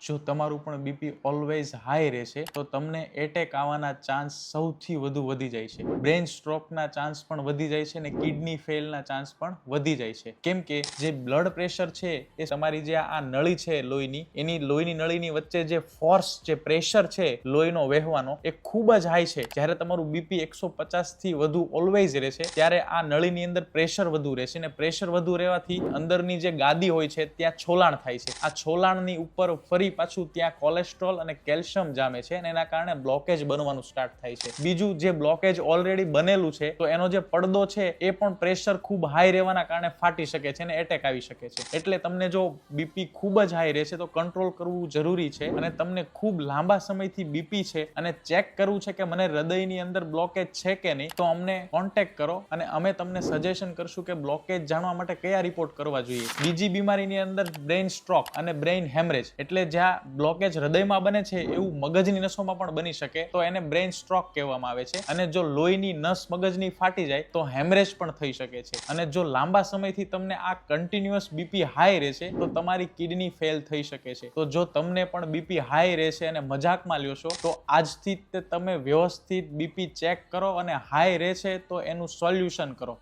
જો તમારું પણ બીપી ઓલવેઝ હાઈ રહેશે તો તમને એટેક આવવાના ચાન્સ સૌથી વધુ વધી જાય છે. બ્રેન સ્ટ્રોકના ચાન્સ પણ વધી જાય છે અને કિડની ફેલના ચાન્સ પણ વધી જાય છે. કેમ કે જે બ્લડ પ્રેશર છે એ તમારી જે આ નળી છે લોહીની, એની લોહીની નળીની વચ્ચે જે ફોર્સ, જે પ્રેશર છે લોહીનો વહેવાનો, એ ખૂબ જ હાઈ છે. જ્યારે તમારું બીપી 150 થી વધુ ઓલવેઝ રહેશે ત્યારે આ નળીની અંદર પ્રેશર વધુ રહેશે અને પ્રેશર વધુ રહેવાથી અંદરની જે ગાદી હોય છે ત્યાં છોલાણ થાય છે. આ છોલાણની ઉપર ફરી પાછું ત્યાં કોલેસ્ટ્રોલ અને કેલ્શિયમ જામે છે અને એના કારણે બ્લોકેજ બનવાનું સ્ટાર્ટ થાય છે. બીજું, જે બ્લોકેજ ઓલરેડી બનેલું છે તો એનો જે પડદો છે એ પણ પ્રેશર ખૂબ હાઈ રહેવાના કારણે ફાટી શકે છે અને એટેક આવી શકે છે. એટલે તમને જો બીપી ખૂબ જ હાઈ રહેશે તો કંટ્રોલ કરવું જરૂરી છે. અને તમને ખૂબ લાંબા સમયથી બીપી છે અને ચેક કરવું છે કે મને હૃદયની અંદર બ્લોકેજ છે કે નહીં, તો અમને કોન્ટેક્ટ કરો અને અમે તમને સજેશન કરશું કે બ્લોકેજ જાણવા માટે કયા રિપોર્ટ કરવા જોઈએ. બીજી બીમારીની અંદર બ્રેઇન સ્ટ્રોક અને બ્રેઇન હેમરેજ, એટલે જ્યાં બ્લોકેજ હૃદયમાં બને છે એવું મગજની નસોમાં પણ બની શકે, તો એને બ્રેઇન સ્ટ્રોક કહેવામાં આવે છે. અને જો લોહીની નસ મગજની ફાટી જાય તો હેમરેજ પણ થઈ શકે છે. અને જો લાંબા સમયથી તમને આ કન્ટિન્યુઅસ બીપી હાઈ રહેશે તો તમારી કિડની ફેલ થઈ શકે છે. તો જો તમને પણ બીપી હાઈ રહેશે અને મજાકમાં લ્યો છો તો આજથી જ તમે વ્યવસ્થિત બીપી ચેક કરો અને હાઈ રહેશે તો એનું સોલ્યુશન કરો.